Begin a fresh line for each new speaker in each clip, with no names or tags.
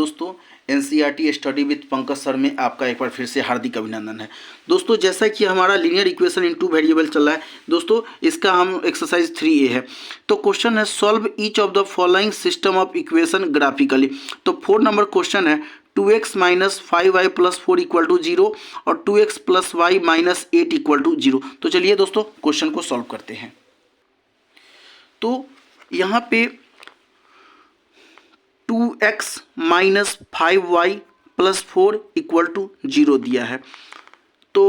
दोस्तों, NCERT study with Pankaj sir में आपका एक बार फिर से हार्दिक अभिनंदन है। दोस्तों, जैसा कि हमारा linear equation in two variable चल रहा है दोस्तों, इसका हम एक्सरसाइज 3A है। तो क्वेश्चन है solve each of the following system of equation graphically. तो 4 नंबर क्वेश्चन है 2x minus 5y plus 4 equal to 0 और 2x plus y minus 8 equal to 0। तो चलिए दोस्तों क्वेश्चन को सॉल्व करते हैं। तो यहाँ पे 2x minus 5y plus 4 equal to 0 दिया है। तो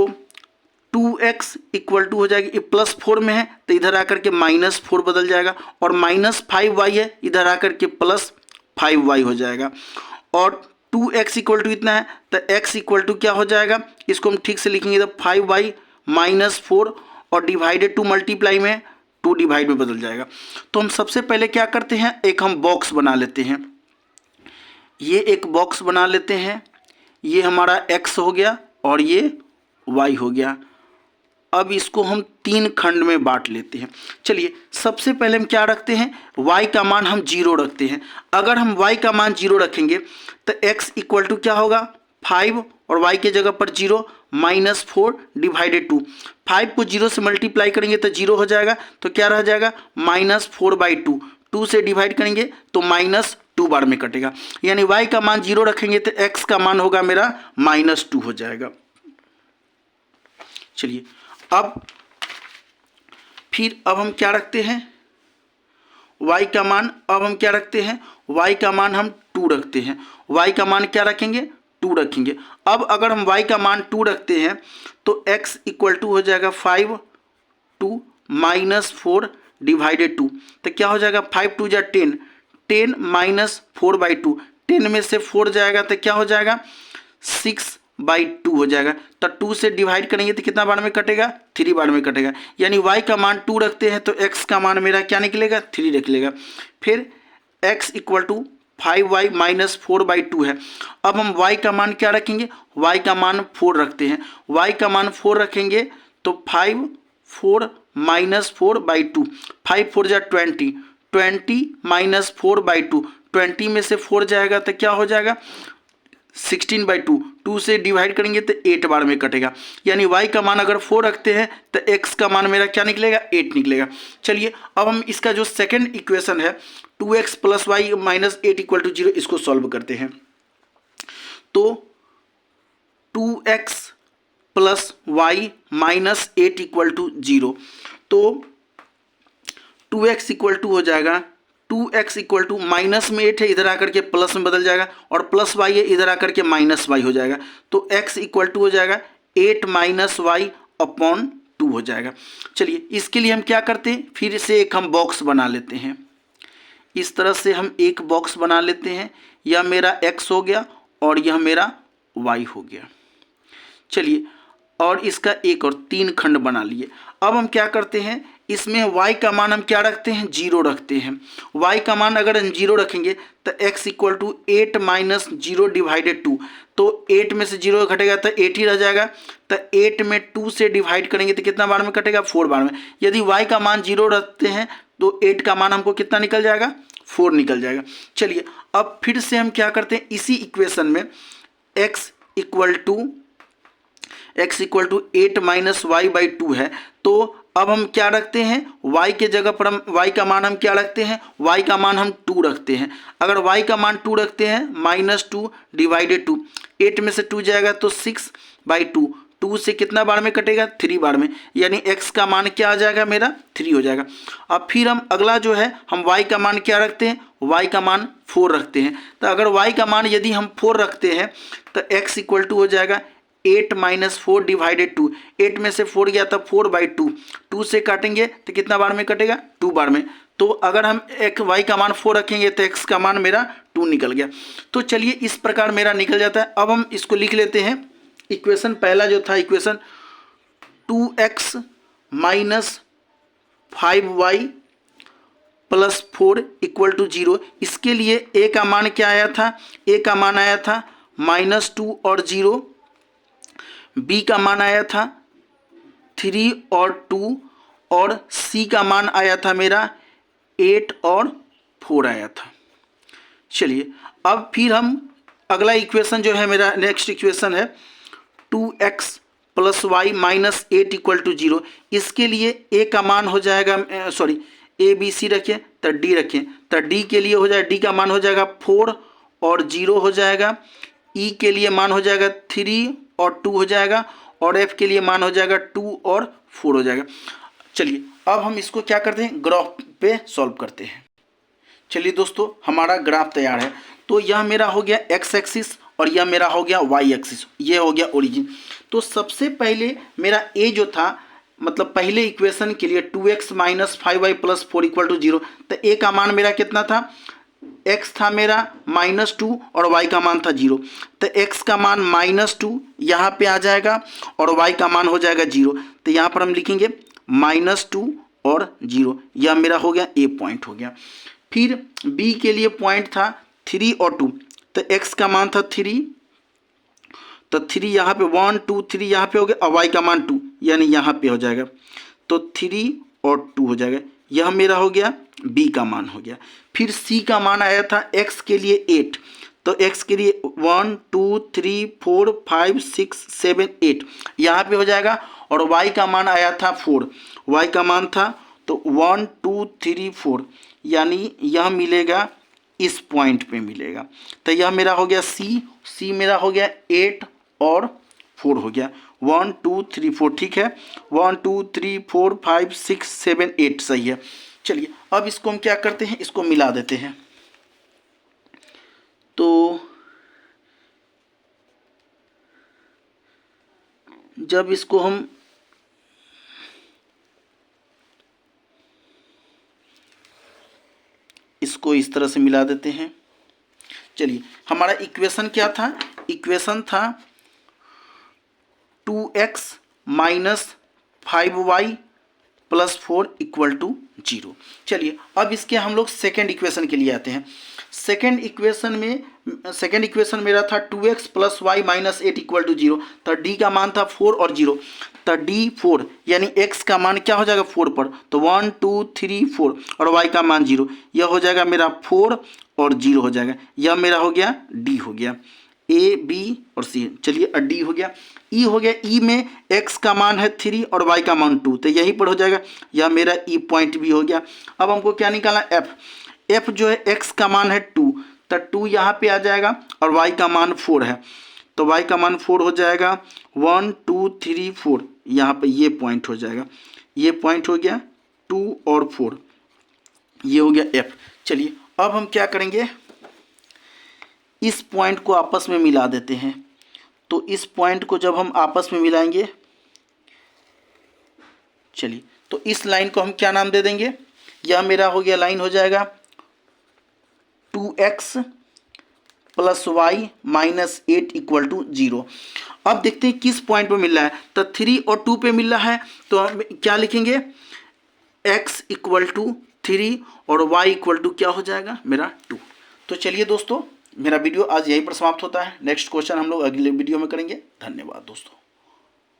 2x इक्वल टू हो जाएगी, ये प्लस 4 में है तो इधर आकर के माइनस 4 बदल जाएगा, और माइनस 5y है इधर आकर के प्लस 5y हो जाएगा। और 2x इक्वल टू इतना है तो x इक्वल टू क्या हो जाएगा, इसको हम ठीक से लिखेंगे तो 5y माइनस 4 और डिवाइडेड टू मल्टीप्लाई में 2 डिवाइड में बदल जाएगा। तो हम सबसे पहले क्या करते हैं, एक हम बॉक्स बना लेते हैं। ये एक बॉक्स बना लेते हैं, ये हमारा x हो गया और ये y हो गया। अब इसको हम 3 खंड में बांट लेते हैं। चलिए सबसे पहले हम क्या रखते हैं, y का मान हम 0 रखते हैं। अगर हम y का मान 0 रखेंगे तो x इक्वल टू क्या होगा 5 और y के जगह पर 0 माइनस 4 डिवाइडेड 2। 5 को 0 से मल्टीप्लाई करेंगे तो 0 हो जाएगा, तो क्या रह जाएगा माइनस 4/2। 2 से डिवाइड करेंगे तो माइनस 2 बार में कटेगा, यानी y का मान 0 रखेंगे तो x का मान होगा मेरा -2 हो जाएगा। चलिए अब हम क्या रखते हैं, y का मान अब हम क्या रखते हैं, y का मान हम 2 रखते हैं। y का मान क्या रखेंगे 2 रखेंगे। अब अगर हम y का मान 2 रखते हैं तो x इक्वल टू हो जाएगा 5 2 माइनस 4 डिवाइडेड 2। तो क्या हो जाएगा 5 2 जा 10, 10 माइनस 4/2, 10 में से 4 जाएगा तो क्या हो जाएगा 6/2 हो जाएगा। तो 2 से डिवाइड करेंगे तो कितना बार में कटेगा 3 बार में कटेगा, यानी y का मान 2 रखते हैं तो x का मान मेरा क्या निकलेगा 3 निकलेगा। फिर x equal to 5y minus 4/2 है। अब हम y का मान क्या रखेंगे, y का मान 4 रखते हैं। y का मान 4 रखेंगे तो 5 4 माइनस 4/2, 5 4 जा 20, 20 माइनस 4/2, 20 में से 4 जाएगा तो क्या हो जाएगा 16/2, 2 से डिवाइड करेंगे तो 8 बार में कटेगा, यानी y का मान अगर 4 रखते हैं तो x का मान मेरा क्या निकलेगा 8 निकलेगा। चलिए अब हम इसका जो सेकंड इक्वेशन है 2x plus y minus 8 equal to 0, इसको सॉल्व करते हैं। तो 2x plus y minus 8 equal to 0, तो 2x इक्वल टू हो जाएगा 2x इक्वल टू माइनस में 8 है इधर आकर के प्लस में बदल जाएगा, और प्लस y है इधर आकर के माइनस y हो जाएगा। तो x इक्वल टू हो जाएगा 8 माइनस वाई अपॉन 2 हो जाएगा। चलिए इसके लिए हम क्या करते हैं, फिर से एक हम बॉक्स बना लेते हैं। इस तरह से हम एक बॉक्स बना लेते हैं, यह मेरा x हो गया और यह मेरा y हो गया। चलिए और इसका एक और 3 खंड बना लिए। अब हम क्या करते हैं, इसमें y का मान हम क्या रखते हैं 0 रखते हैं। y का मान अगर हम 0 रखेंगे तो x equal to 8 minus 0 divided 2, तो 8 में से 0 घटेगा तो 8 ही रह जाएगा। तो 8 में 2 से डिवाइड करेंगे तो कितना बार में कटेगा 4 बार में। यदि y का मान 0 रखते हैं तो 8 का मान हमको कितना निकल जाएगा 4 निकल जाएगा। चलिए अब फिर से हम क्या करते हैं, इसी इक्वेशन में x equal to 8 minus y/2 है। तो अब हम क्या रखते हैं, y के जगह पर हम y का मान हम क्या रखते हैं, y का मान हम 2 रखते हैं। अगर y का मान 2 रखते हैं -2 डिवाइडेड 2, 8 में से 2 जाएगा तो 6/2, 2 से कितना बार में कटेगा 3 बार में, यानी x का मान क्या आ जाएगा मेरा 3 हो जाएगा। अब फिर हम अगला जो है हम y का मान क्या रखते हैं, y का मान 4 रखते हैं। तो अगर y का मान यदि हम 4 रखते हैं तो x इक्वल टू हो जाएगा 8 माइनस 4 डिवाइडेड 2, 8 में से 4 गया था 4/2, 2 से काटेंगे तो कितना बार में कटेगा 2 बार में। तो अगर हम एक y का मान 4 रखेंगे तो x का मान मेरा 2 निकल गया। तो चलिए इस प्रकार मेरा निकल जाता है। अब हम इसको लिख लेते हैं, इक्वेशन पहला जो था equation 2x minus 5y plus 4 equal to 0, इसके लिए a का मान क्या आया था, a का मान आया था -2 और 0, b का मान आया था 3 और 2, और c का मान आया था मेरा 8 और 4 आया था। चलिए अब फिर हम अगला इक्वेशन जो है मेरा, नेक्स्ट इक्वेशन है 2x plus y minus 8 equal to 0। इसके लिए a का मान हो जाएगा, ए बी सी रखें तो d रखें, तो d के लिए हो जाएगा, d का मान हो जाएगा 4 और 0 हो जाएगा, e के लिए मान हो जाएगा 3 और 2 हो जाएगा, और f के लिए मान हो जाएगा 2 और 4 हो जाएगा। चलिए अब हम इसको क्या करते हैं, ग्राफ पे सॉल्व करते हैं। चलिए दोस्तों, हमारा ग्राफ तैयार है। तो यह मेरा हो गया x एक्सिस और यह मेरा हो गया y एक्सिस, ये हो गया ओरिजिन। तो सबसे पहले मेरा a जो था, मतलब पहले इक्वेशन के लिए 2x minus 5y plus 4 equal to 0, तो a का मान मेरा कितना था, x था मेरा -2 और y का मान था 0। तो x का मान -2 यहाँ पे आ जाएगा और y का मान हो जाएगा 0। तो यहाँ पर हम लिखेंगे -2 और 0, यह मेरा हो गया a पॉइंट हो गया। फिर b के लिए पॉइंट था 3 और 2, तो x का मान था 3, तो 3 यहाँ पे 1 2 3 यहाँ पे हो गया, और y का मान 2 यानी यहाँ पे हो जाएगा, तो 3 और 2 हो जाएगा, यह मेरा हो गया b का मान हो गया। फिर c का मान आया था x के लिए 8, तो x के लिए 1 2 3 4 5 6 7 8 यहाँ पे हो जाएगा, और y का मान आया था 4, y का मान था तो 1 2 3 4 यानी यह मिलेगा इस पॉइंट पे मिलेगा। तो यह मेरा हो गया c मेरा हो गया 8 और 4 हो गया, 1 2 3 4 ठीक है, 1 2 3 4 5 6 7 8 सही है। चलिए अब इसको हम क्या करते हैं, इसको मिला देते हैं। तो जब इसको हम इसको इस तरह से मिला देते हैं। चलिए हमारा इक्वेशन क्या था, इक्वेशन था 2x minus 5y plus 4 equal to 0। चलिए अब इसके हम लोग सेकेंड इक्वेशन के लिए आते हैं। सेकेंड इक्वेशन मेरा था 2x plus y minus 8 equal to 0, तो d का मान था 4 और 0, तो d 4 यानी x का मान क्या हो जाएगा 4 पर, तो 1 2 3 4 और y का मान 0, यह हो जाएगा मेरा 4 और 0 हो जाएगा, यह मेरा हो गया d हो गया, a b और c। चलिए d हो गया, e हो गया, e में x का मान है 3 और y का मान 2, तो यहीं पर हो जाएगा, यह मेरा e पॉइंट भी हो गया। अब हमको क्या निकालना, f जो है x का मान है 2, तो 2 यहाँ पे आ जाएगा और y का मान 4 है, तो y का मान 4 हो जाएगा, 1 2 3 4 यहाँ पे ये पॉइंट हो जाएगा, ये पॉइंट हो गया 2 और 4, ये हो गया f। चलिए अब हम क्या करेंगे, इस पॉइंट को आपस में मिला देते हैं। तो इस पॉइंट को जब हम आपस में मिलाएंगे, चलिए तो इस लाइन को हम क्या नाम दे देंगे, यह मेरा हो गया लाइन हो जाएगा 2x plus y minus 8 equal to 0। अब देखते हैं किस पॉइंट पे मिल रहा है, तो 3 और 2 पे मिल रहा है, तो हम क्या लिखेंगे, x इक्वल टू 3 और y इक्वल टू क्या हो जाएगा मेरा 2। तो चलिए दोस्तों, मेरा वीडियो आज यहीं पर समाप्त होता है। नेक्स्ट क्वेश्चन हम लोग अगले वीडियो में करेंगे। धन्यवाद दोस्तों।